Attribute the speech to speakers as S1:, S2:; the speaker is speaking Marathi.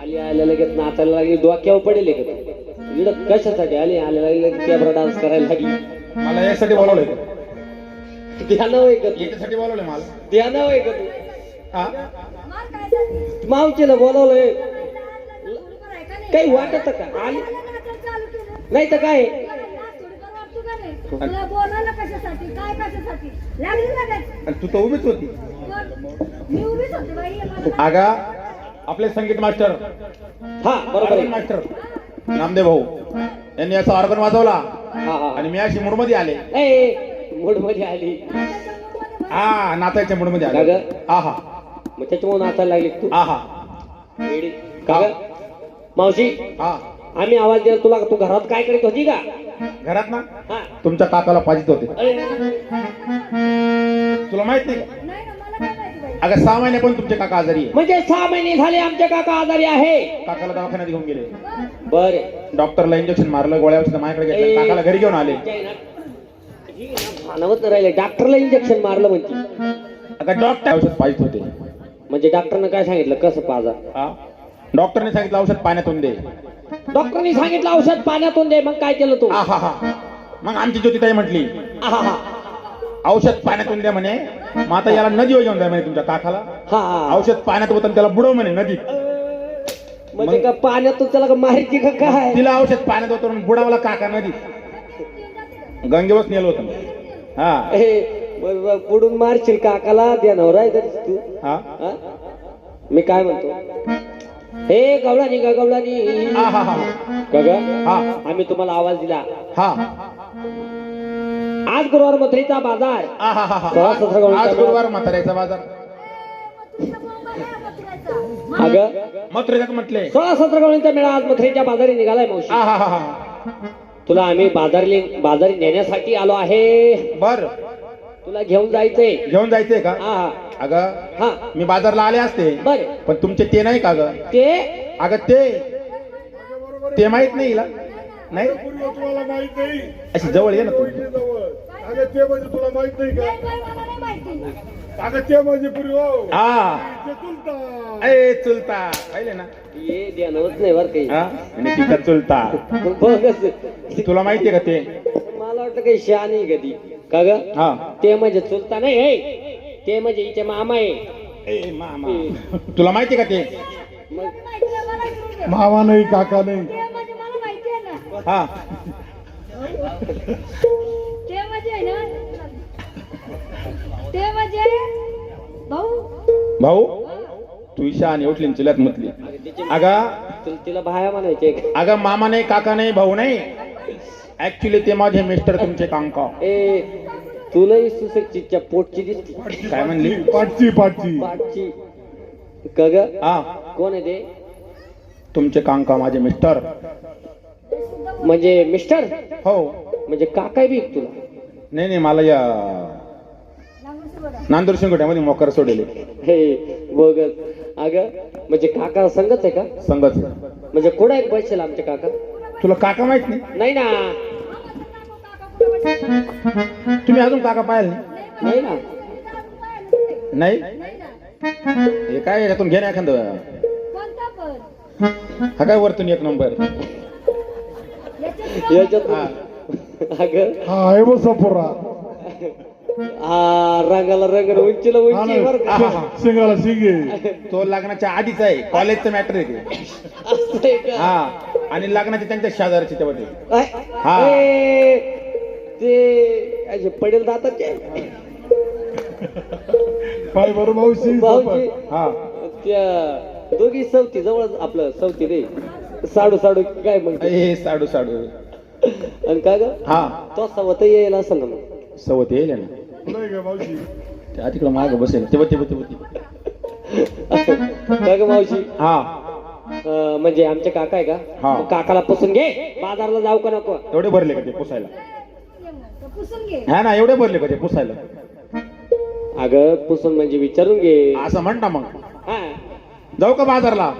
S1: आली आल्या लगेच नाचायला लागली, डोक्यावर पडेल का इकडं कशासाठी आली? आल्या लगेच कॅबरा डान्स करायला लागली.
S2: मला यासाठी बोलवलंय का?
S1: ध्यानाव आहे का तू?
S2: याच्यासाठी बोलवलंय मला.
S1: ध्यानाव आहे का तू?
S2: हा
S1: मावशीला बोलवलंय, काही वाटत का? आली नाही तर काय?
S3: तुला बोलायला कशासाठी, काय कशासाठी लागली लागायची?
S2: आणि तू तर उभीच होती.
S3: मी उभीच होते बाई. मला
S2: आगा आपले संगीत मास्टर,
S1: हा बरोबर आहे.
S2: ऑर्गन मास्टर नामदेव भाऊ यांनी असा ऑर्गन वाजवला
S1: हा हा
S2: आणि मी अशी मूड मध्ये आले.
S1: मूड मध्ये आली
S2: हा नाचायच्या मूड मध्ये
S1: का
S2: आले.
S1: ग?
S2: हा हा
S1: मग त्याच्यामुळे नाचायला लागली तू?
S2: हा हा
S1: वेडी. का ग? मावशी
S2: हा
S1: आम्ही आवाज द्यायला तुला, तू घरात काय करीत होती का?
S2: घरात ना
S1: हा.
S2: तुमच्या काकाला पाजित होते.
S1: अरे,
S2: तुला माहित नाही का?
S3: नाही ना, मला काय माहिती बाई.
S2: अगं 6 महिने पण तुमचे काका आजारी आहे.
S1: म्हणजे 6 महिने झाले आमचे काका आजारी आहे.
S2: काकाला दवाखान्यात घेऊन गेले.
S1: बरे
S2: डॉक्टरला इंजेक्शन मारलं, गोळ्या औषध माझ्याकडे घेतलं, काकाला घरी घेऊन आले.
S1: भानवत राहिले, डॉक्टरला इंजेक्शन मारलं म्हणते.
S2: अगं डॉक्टर औषध पाहिजे होते.
S1: म्हणजे डॉक्टरनं काय सांगितलं कसं पाजा?
S2: हा डॉक्टरने सांगितलं औषध पाण्यातून दे.
S1: डॉक्टरनी सांगितलं औषध पाण्यातून दे, मग काय केलं तू?
S2: हा हा हा मग आमची ज्योतिताई म्हटली
S1: आहा.
S2: औषध पाण्यातून द्या म्हणे. मग आता याला नदीवर घेऊन द्या म्हणे तुमच्या काकाला.
S1: हा
S2: औषध पाण्यात होतं त्याला बुडव म्हणे नदीत.
S1: म्हणजे का पाण्यातून त्याला का माहिती का काय?
S2: तिला औषध पाण्यात होतं म्हणून बुडावला काका नदीत. गंगेवरच नेलं होतं. हा
S1: पुढून मारशील काकाला देणार आहे तू?
S2: हा
S1: हा? मी काय म्हणतो, हे गवळानी का गवळानी
S2: हा हा हा
S1: का ग?
S2: हा
S1: आम्ही तुम्हाला आवाज दिला.
S2: हा
S1: आज गुरुवार मथुरेचा बाजार.
S2: हा हा हा
S1: सहज सहज गवळीचा
S2: आज गुरुवार म्हाताऱ्याचा बाजार.
S1: अगं
S2: मथुरेचं म्हटले.
S1: 16-17 गवळींचा मेळा आज मथुरेच्या बाजारी निघालाय मावशी.
S2: हा हा हा
S1: तुला आम्ही बाजारी नेण्यासाठी आलो आहे.
S2: बर
S1: तुला घेऊन जायचंय.
S2: घेऊन जायचंय का?
S1: हा
S2: अगं
S1: हा
S2: मी बाजारला आले असते
S1: बर.
S2: पण तुमचे ते नाही का ग?
S1: ते
S2: अगं ते माहित नाही हिला? नाही
S4: तुम्हाला माहित नाही.
S2: अशी जवळ ये ना तू.
S4: अगं ते म्हणजे तुला माहित नाही का?
S3: नाही बाई, मला नाही माहिती.
S4: अगं ते म्हणजे पूर्वी हो.
S2: हा
S4: ते चुलता.
S2: ए चुलता पाहिले ना.
S1: ये ध्यानवत नाही बर काही.
S2: हा आणि तिचा चुलता.
S1: बघ
S2: तुला माहितीये का ते?
S1: मला वाटलं काही शहा नाही कधी का ग?
S2: हा
S1: ते म्हणजे चुलता नाही, हे ते म्हणजे इथे मामा आहे.
S2: ए मामा तुला माहितीये का ते?
S1: मग
S3: माहिती आहे, मला विचारू दे.
S4: मामा नाही, काका नाही.
S3: ते म्हणजे मला माहिती आहे ना.
S2: हा
S3: ते म्हणजे आहे ना, ते म्हणजे भाऊ.
S2: भाऊ तू शहाणी उठली चुल्यात मुतली. अगं
S1: तिला भाया म्हणायचे का?
S2: अगं मामा नाही, काका नाही, भाऊ नाही. ऍक्च्युली ते माझे मिस्टर तुमचे कांका.
S1: ए तुलाही सुशिक्षितच्या पोटची दिसती.
S2: काय म्हणली?
S4: पाठची पाठची.
S1: पाठची का ग?
S2: हा
S1: कोण आहे ते?
S2: तुमचे कांका माझे मिस्टर.
S1: म्हणजे मिस्टर?
S2: हो
S1: म्हणजे काका बी तुला?
S2: नाही नाही मला या नांदूर शिंगोट्यामध्ये मोकर सोडले.
S1: हे बघत. अगं म्हणजे काका संगच आहे का?
S2: संगत.
S1: म्हणजे कुठं आहे पैसे आमचे काका?
S2: तुला काका माहित नाही?
S1: नाही ना.
S2: तुम्ही अजून काका पाहिलं
S1: नाही ना.
S2: नाही? हे काय याच्यातून घे ना एखादं.
S3: कोणता पण?
S2: हा काय वरतून 1 नंबर.
S1: याच्यात
S2: हा
S1: अगं
S4: हा आहे बघ सपोरा.
S1: हा रंगाला रंग, उंचीला
S4: हा
S1: उंची बर का?
S2: हा, हा.
S4: सिंगाला शिंगे.
S2: तो लग्नाच्या आधीच आहे. कॉलेजचं मॅटर आहे ते.
S1: असं आहे का?
S2: हा आणि लग्नाचे त्यांच्या शेजारचे तेव्हा ते.
S1: काय?
S2: हा.
S1: ए, ते असे पडेल दाताचे
S4: पाय बरं मावशी.
S1: भाऊजी.
S2: हा
S1: त्या दोघी सवती जवळ आपलं सवती रे. साडू साडू काय म्हणते?
S2: हे साडू साडू.
S1: आणि का ग?
S2: हा
S1: तो सवत येईल असं ना मग.
S2: सवत येईल ना.
S4: नाही का मावशी?
S2: त्या तिकडं माग बसेल तेव्हा
S1: का ग मावशी?
S2: हा
S1: म्हणजे आमचे काका आहे का?
S2: हा.
S1: मग काकाला पुसून घे. बाजारला जाऊ का नको?
S2: एवढे भरले का ते पुसायला?
S3: पुसून घे.
S2: हा ना एवढे भरले का ते पुसायला?
S1: अगं पुसून म्हणजे विचारून घे.
S2: असं म्हण ना मग.
S1: हा
S2: जाऊ का बाजारला?